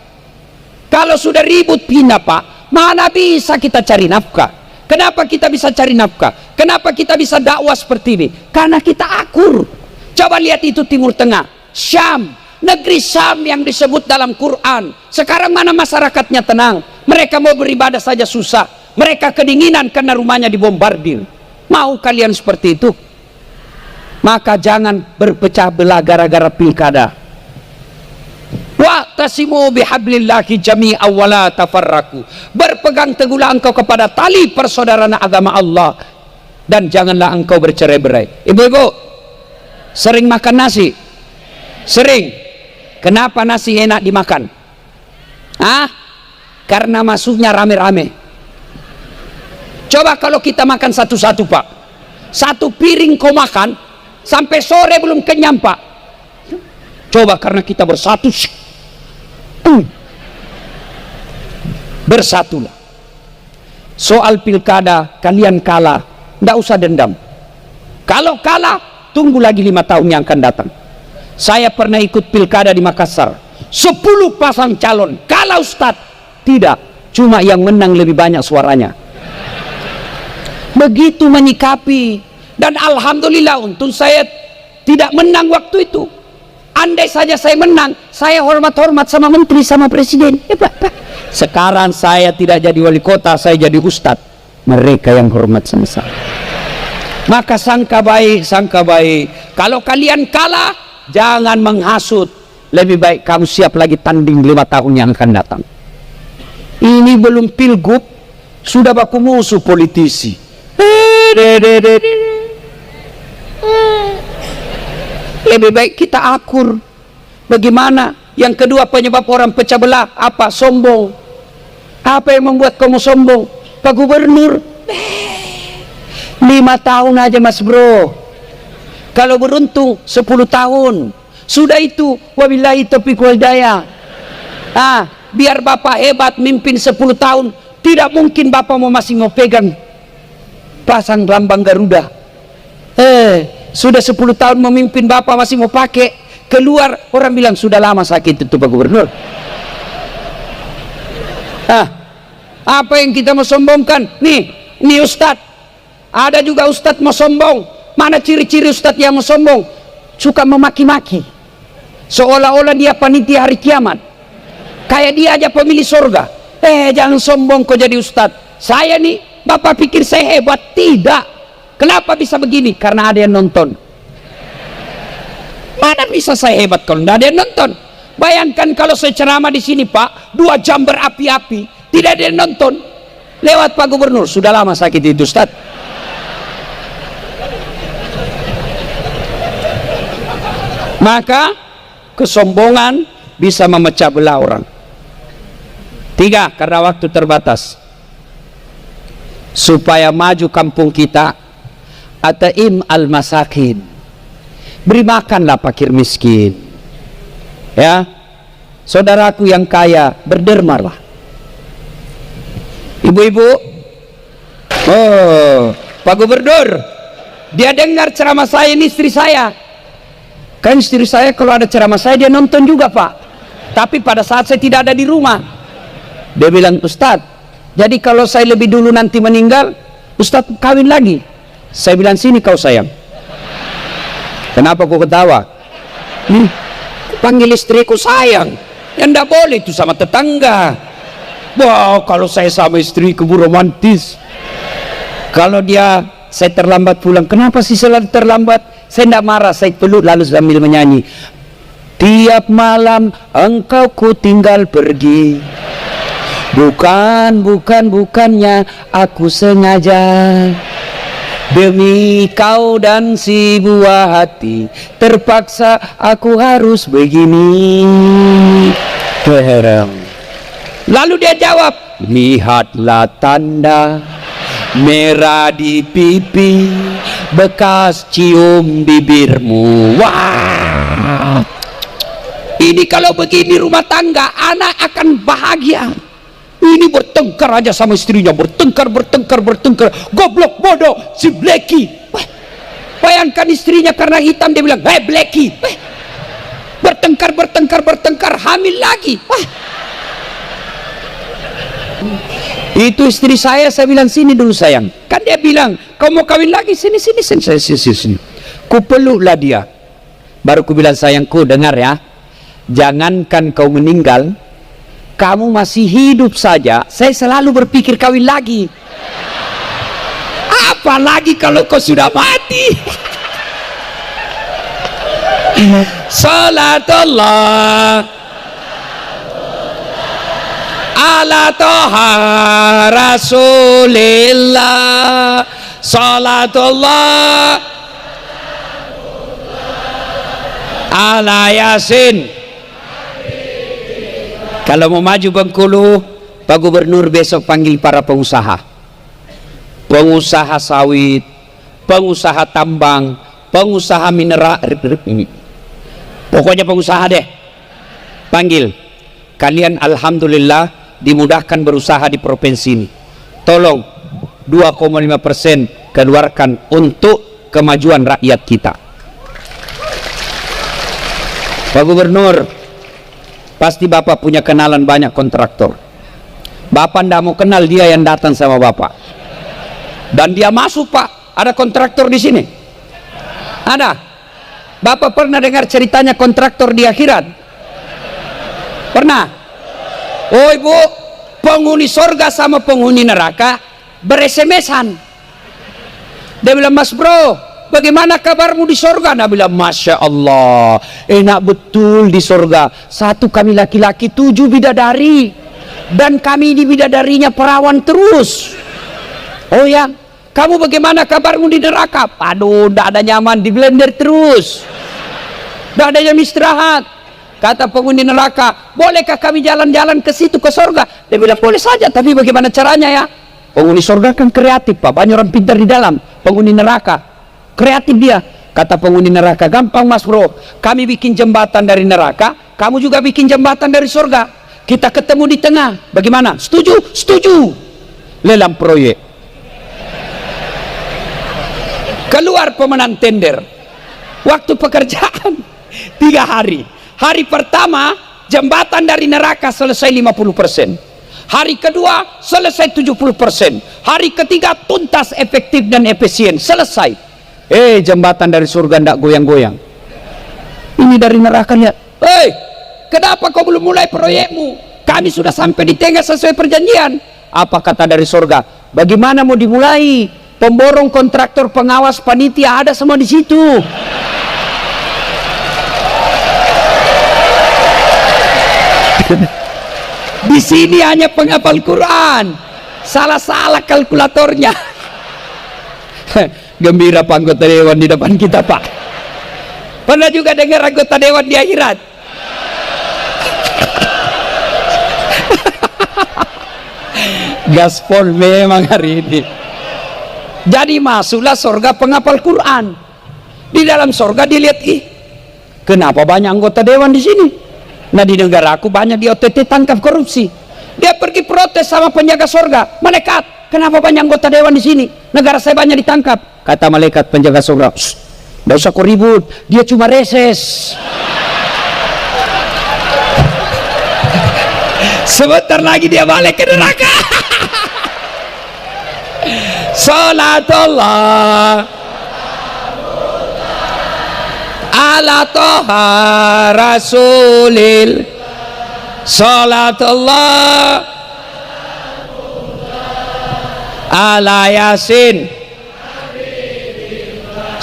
Speaker 1: Kalau sudah ribut pindah Pak, mana bisa kita cari nafkah? Kenapa kita bisa cari nafkah? Kenapa kita bisa dakwah seperti ini? Karena kita akur. Coba lihat itu Timur Tengah, Syam, negeri Syam yang disebut dalam Quran. Sekarang mana masyarakatnya tenang? Mereka mau beribadah saja susah. Mereka kedinginan karena rumahnya dibombardir. Mau kalian seperti itu? Maka jangan berpecah belah gara-gara pilkada. Wa'tasimu bihablillahi jami'an wa la tafarraqu. Berpegang teguhlah engkau kepada tali persaudaraan agama Allah dan janganlah engkau bercerai-berai. Ibu-ibu, sering makan nasi? Sering. Kenapa nasi enak dimakan? Karena masuknya rame-rame. Coba kalau kita makan satu-satu Pak, satu piring kau makan sampai sore belum kenyang Pak. Coba karena kita bersatu, bersatulah. Soal pilkada kalian kalah, tidak usah dendam. Kalau kalah, tunggu lagi 5 tahun yang akan datang. Saya pernah ikut pilkada di Makassar, 10 pasang calon, kalah Ustadz. Tidak, cuma yang menang lebih banyak suaranya. Begitu menyikapi. Dan alhamdulillah untung saya tidak menang waktu itu. Andai saja saya menang, saya hormat-hormat sama menteri, sama presiden. Pak. Sekarang saya tidak jadi wali kota, saya jadi ustadz. Mereka yang hormat sama saya. Maka sangka baik. Kalau kalian kalah, jangan menghasut. Lebih baik kamu siap lagi tanding 5 tahun yang akan datang. Ini belum pilgub, sudah baku musuh politisi. Lebih baik kita akur. Bagaimana? Yang kedua penyebab orang pecah belah apa? Sombong. Apa yang membuat kamu sombong? Pak Gubernur 5 tahun aja Mas Bro. Kalau beruntung 10 tahun. Sudah itu wabillahi taufiq wal hidayah. Biar Bapak hebat mimpin 10 tahun, tidak mungkin Bapak masih mau pegang pasang lambang Garuda. Sudah 10 tahun memimpin, Bapak masih mau pakai. Keluar orang bilang sudah lama sakit itu Pak Gubernur. Apa yang kita mau sombongkan? Nih Ustadz, ada juga Ustadz mau sombong. Mana ciri-ciri Ustadz yang mau sombong? Suka memaki-maki, seolah-olah dia panitia hari kiamat, kayak dia aja pemilik surga. Jangan sombong kau jadi Ustadz. Saya nih, Bapak pikir saya hebat? Tidak. Kenapa bisa begini? Karena ada yang nonton. Mana bisa saya hebat kalau tidak ada yang nonton? Bayangkan kalau saya ceramah di sini Pak, 2 jam berapi-api, tidak ada yang nonton. Lewat Pak Gubernur, sudah lama sakit itu Ustaz. Maka kesombongan bisa memecah belah orang. 3, karena waktu terbatas. Supaya maju kampung kita, ataim al-masakin, beri makanlah fakir miskin. Ya, saudaraku yang kaya, berdermalah. Ibu-ibu, Pak Gubernur, dia dengar ceramah saya, ini istri saya. Kan istri saya kalau ada ceramah saya dia nonton juga Pak. Tapi pada saat saya tidak ada di rumah, dia bilang, Ustadz, jadi kalau saya lebih dulu nanti meninggal, Ustadz kawin lagi. Saya bilang, sini kau sayang. Kenapa kau ketawa? Panggil istriku sayang. Ya enggak boleh itu sama tetangga. Wow, kalau saya sama istriku romantis. Kalau saya terlambat pulang, kenapa sih selalu terlambat? Saya enggak marah, saya peluk lalu sambil menyanyi. Tiap malam engkau ku tinggal pergi. Bukannya aku sengaja. Demi kau dan si buah hati, terpaksa aku harus begini. Lalu dia jawab, lihatlah tanda merah di pipi, bekas cium bibirmu. Wah, ini kalau begini rumah tangga, anak akan bahagia. Ini bertengkar aja sama istrinya, bertengkar, goblok, bodoh, si Blacky. Bayangkan istrinya karena hitam dia bilang, hei Blacky. Bertengkar, hamil lagi. Itu istri saya bilang, sini dulu sayang. Kan dia bilang, kau mau kawin lagi? Sini. Ku peluklah dia. Baru ku bilang, sayangku dengar ya, jangankan kau meninggal, kamu masih hidup saja, saya selalu berpikir kawin lagi. Apalagi kalau kau sudah mati. Salatullah ala toha rasulillah. Salatullah ala yasin. Kalau mau maju Bengkulu, Pak Gubernur besok panggil para pengusaha sawit, pengusaha tambang, pengusaha mineral, pokoknya pengusaha deh, panggil. Kalian alhamdulillah dimudahkan berusaha di provinsi ini. Tolong 2,5% keluarkan untuk kemajuan rakyat kita. Pak Gubernur, pasti Bapak punya kenalan banyak kontraktor. Bapak ndak mau kenal dia yang datang sama Bapak. Dan dia masuk Pak, ada kontraktor di sini. Ada. Bapak pernah dengar ceritanya kontraktor di akhirat? Pernah? Oh Ibu, penghuni sorga sama penghuni neraka beres-SMS-an. Dia bilang, Mas Bro, bagaimana kabarmu di sorga? Dia bilang, Masya Allah, enak betul di sorga. 1 kami laki-laki, 7 bidadari. Dan kami di bidadarinya perawan terus. Oh ya, kamu bagaimana kabarmu di neraka? Aduh, tidak ada nyaman, di blender terus. Tidak ada jam istirahat. Kata penghuni neraka, bolehkah kami jalan-jalan ke situ, ke sorga? Dia bilang, boleh saja, tapi bagaimana caranya ya? Penghuni sorga kan kreatif Pak, banyak orang pintar di dalam. Penghuni neraka kreatif dia. Kata penghuni neraka, gampang Mas Bro, kami bikin jembatan dari neraka, kamu juga bikin jembatan dari sorga, kita ketemu di tengah, bagaimana? Setuju? Setuju. Lelang proyek. Keluar pemenang tender. Waktu pekerjaan 3 hari. Hari pertama jembatan dari neraka selesai 50%. Hari kedua selesai 70%. Hari ketiga tuntas, efektif dan efisien, selesai. Jembatan dari surga ndak goyang-goyang. Ini dari neraka, lihat. Kenapa kau belum mulai proyekmu? Kami sudah sampai di tengah sesuai perjanjian. Apa kata dari surga? Bagaimana mau dimulai? Pemborong, kontraktor, pengawas, panitia ada semua di situ. Di sini hanya penghafal Quran. Salah-salah kalkulatornya. Gembira Pak anggota dewan di depan kita, Pak. Pernah juga dengar anggota dewan di akhirat? Gaspol memang hari ini. Jadi masuklah surga penghafal Quran. Di dalam surga dilihat, kenapa banyak anggota dewan di sini? Nah, di negara aku banyak di OTT tangkap korupsi. Dia pergi protes sama penjaga surga. Malaikat, kenapa banyak anggota dewan di sini? Negara saya banyak ditangkap. Kata malaikat penjaga surga, nggak usah kau ribut, dia cuma reses. Sebentar lagi dia balik ke neraka. Salatullah ala toha rasulil. Salatullah ala yasin.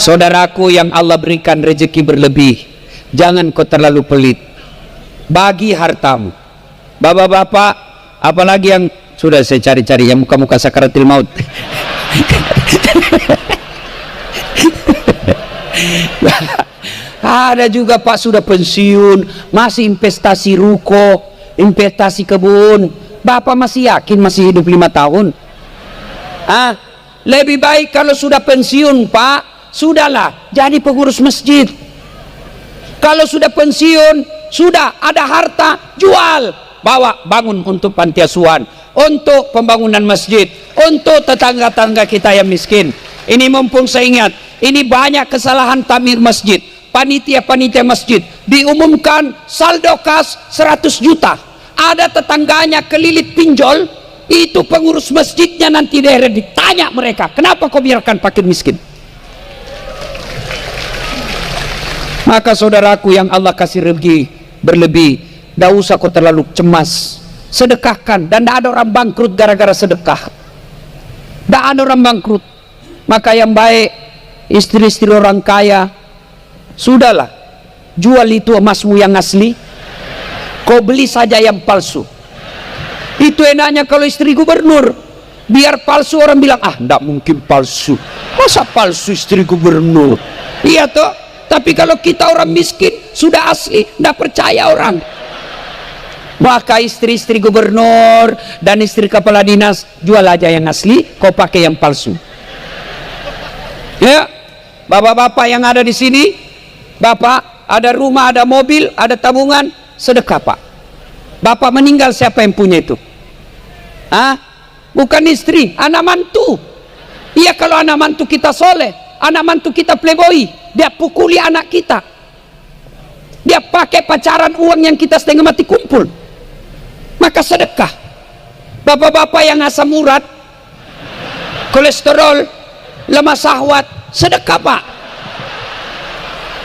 Speaker 1: Saudaraku yang Allah berikan rezeki berlebih, jangan kau terlalu pelit. Bagi hartamu. Bapak-bapak, apalagi yang sudah saya cari-cari yang muka-muka sakaratil maut. Ada juga Pak sudah pensiun, masih investasi ruko, investasi kebun. Bapak masih yakin masih hidup 5 tahun? Lebih baik kalau sudah pensiun, Pak, sudahlah jadi pengurus masjid. Kalau sudah pensiun, sudah ada harta, jual, bawa bangun untuk panti asuhan, untuk pembangunan masjid, untuk tetangga-tetangga kita yang miskin. Ini mumpung saya ingat, ini banyak kesalahan tamir masjid. Panitia-panitia masjid diumumkan saldo kas 100 juta. Ada tetangganya kelilit pinjol, itu pengurus masjidnya nanti daerah ditanya mereka, kenapa kau biarkan fakir miskin? Maka saudaraku yang Allah kasih rezeki berlebih, tidak usah kau terlalu cemas. Sedekahkan, dan tidak ada orang bangkrut gara-gara sedekah. Tidak ada orang bangkrut. Maka yang baik, istri-istri orang kaya, sudahlah, jual itu emasmu yang asli, kau beli saja yang palsu. Itu enaknya kalau istri gubernur. Biar palsu orang bilang, tidak mungkin palsu. Masa palsu istri gubernur? Iya toh. Tapi kalau kita orang miskin, sudah asli, tidak percaya orang. Maka istri-istri gubernur dan istri kepala dinas, jual aja yang asli, kau pakai yang palsu. Ya, bapak-bapak yang ada di sini, bapak ada rumah, ada mobil, ada tabungan, sedekah Pak. Bapak meninggal, siapa yang punya itu? Bukan istri, anak mantu. Iya, kalau anak mantu kita soleh, anak mantu kita playboy, dia pukuli anak kita, dia pakai pacaran uang yang kita setengah mati kumpul, maka sedekah. Bapak-bapak yang asam urat, kolesterol, lemah syahwat, sedekah Pak.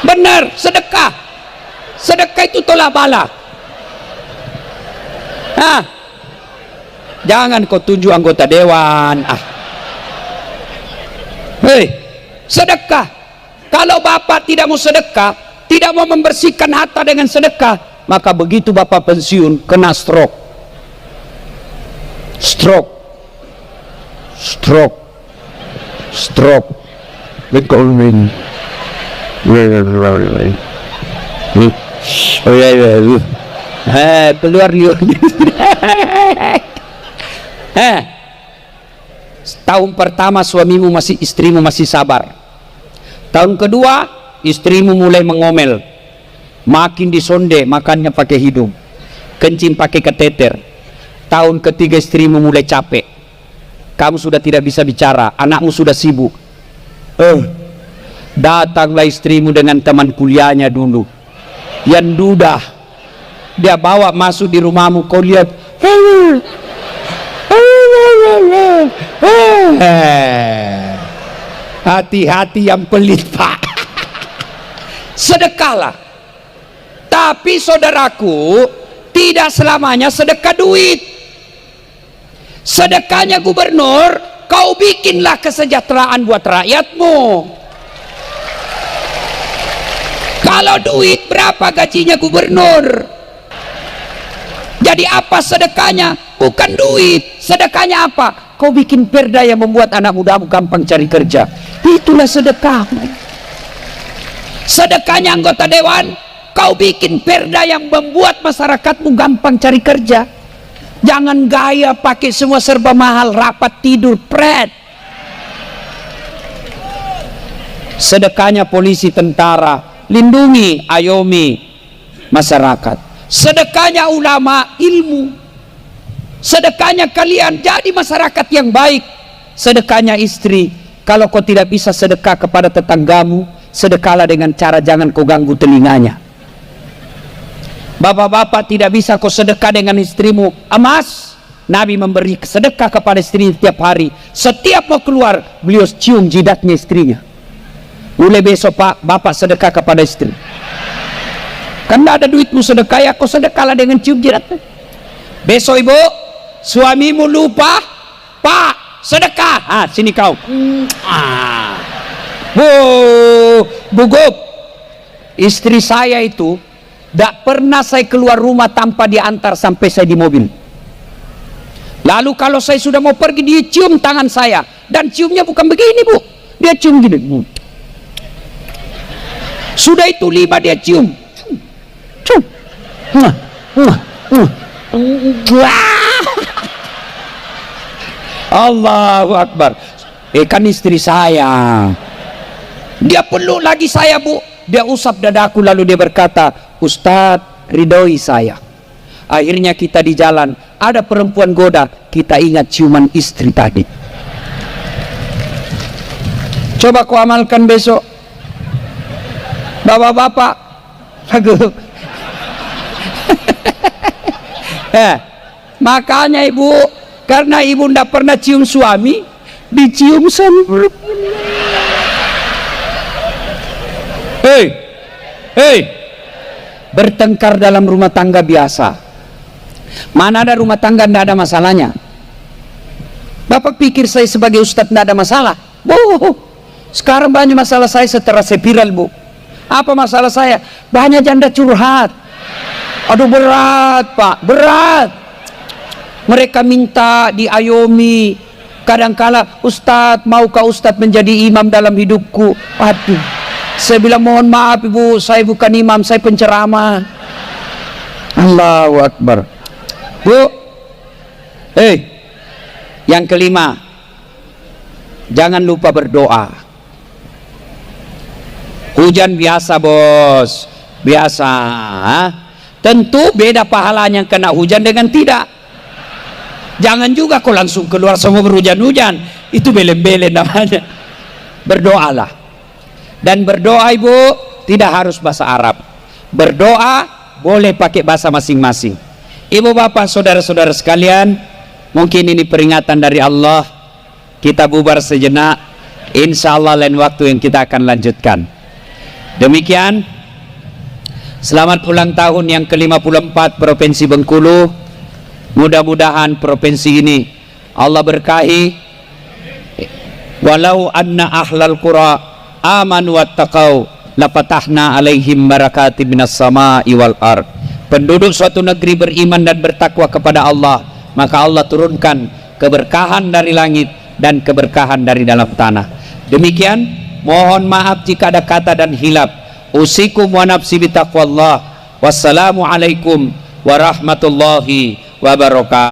Speaker 1: Benar, sedekah. Sedekah itu tolak bala. Jangan kau tunjuk anggota dewan. Sedekah. Kalau bapak tidak mau sedekah, tidak mau membersihkan harta dengan sedekah, maka begitu bapak pensiun kena stroke. Stroke. Keluar liur. Tahun pertama suamimu masih, istrimu masih sabar. Tahun kedua istrimu mulai mengomel, makin disonde, makannya pakai hidung, kencing pakai kateter. Tahun ketiga istrimu mulai capek, kamu sudah tidak bisa bicara, anakmu sudah sibuk. Datanglah istrimu dengan teman kuliahnya dulu yang duda, dia bawa masuk di rumahmu, kau lihat hati-hati yang pelit, Pak. Sedekahlah. Tapi saudaraku, tidak selamanya sedekah duit. Sedekahnya gubernur, kau bikinlah kesejahteraan buat rakyatmu. Kalau duit, berapa gajinya gubernur? Jadi apa sedekahnya? Bukan duit. Sedekahnya apa? Kau bikin perda yang membuat anak mudamu gampang cari kerja. Itulah sedekah. Sedekahnya anggota dewan, kau bikin perda yang membuat masyarakatmu gampang cari kerja. Jangan gaya pakai semua serba mahal, rapat tidur, pret. Sedekahnya polisi, tentara, lindungi, ayomi masyarakat. Sedekahnya ulama, ilmu. Sedekahnya kalian jadi masyarakat yang baik. Sedekahnya istri, kalau kau tidak bisa sedekah kepada tetanggamu, sedekahlah dengan cara jangan kau ganggu telinganya. Bapak-bapak, tidak bisa kau sedekah dengan istrimu. Emas, Nabi memberi sedekah kepada istri setiap hari. Setiap mau keluar, beliau cium jidatnya istrinya. Mulai besok, Pak, bapak sedekah kepada istri. Kan tidak ada duitmu sedekah, ya kau sedekahlah dengan cium jidatnya. Besok ibu, suamimu lupa, Pak, sedekah. Sini kau. Bu Gub, istri saya itu tidak pernah saya keluar rumah tanpa diantar sampai saya di mobil. Lalu kalau saya sudah mau pergi, dia cium tangan saya. Dan ciumnya bukan begini, Bu. Dia cium gini. Sudah itu 5 dia cium. Allahu Akbar. Kan istri saya. Dia peluk lagi saya, Bu. Dia usap dadaku, lalu dia berkata, Ustadz, ridhoi saya. Akhirnya kita di jalan, ada perempuan goda, kita ingat ciuman istri tadi. Coba kau amalkan besok. Bapak-bapak, makanya ibu, karena ibu tidak pernah cium suami, dicium sama. Hei, bertengkar dalam rumah tangga biasa. Mana ada rumah tangga tidak ada masalahnya? Bapak pikir saya sebagai ustadz tidak ada masalah? Sekarang banyak masalah saya setelah saya viral, Bu. Apa masalah saya? Banyak janda curhat. Aduh, berat, Pak, berat. Mereka minta diayomi. Kadangkala, Ustadz, maukah Ustadz menjadi imam dalam hidupku? Aduh, saya bilang mohon maaf Ibu, saya bukan imam, saya penceramah. Allahu Akbar. Bu, yang kelima, jangan lupa berdoa. Hujan biasa, bos, biasa. Tentu beda pahalanya kena hujan dengan tidak. Jangan juga kau langsung keluar semua berhujan-hujan, itu belen-belen namanya. Berdoalah. Dan berdoa, Ibu, tidak harus bahasa Arab. Berdoa boleh pakai bahasa masing-masing. Ibu, bapak, saudara-saudara sekalian, mungkin ini peringatan dari Allah. Kita bubar sejenak, insya Allah lain waktu yang kita akan lanjutkan. Demikian, selamat ulang tahun yang ke-54 Provinsi Bengkulu. Mudah-mudahan provinsi ini Allah berkahi. Walau anna ahlal qura amanu wattaqau lapatahna alaihim barakati minas sama'i wal ard. Penduduk suatu negeri beriman dan bertakwa kepada Allah, maka Allah turunkan keberkahan dari langit dan keberkahan dari dalam tanah. Demikian, mohon maaf jika ada kata dan hilaf. Usikum wa nafsi bitaqwallah. Wassalamualaikum warahmatullahi wabarakatuh.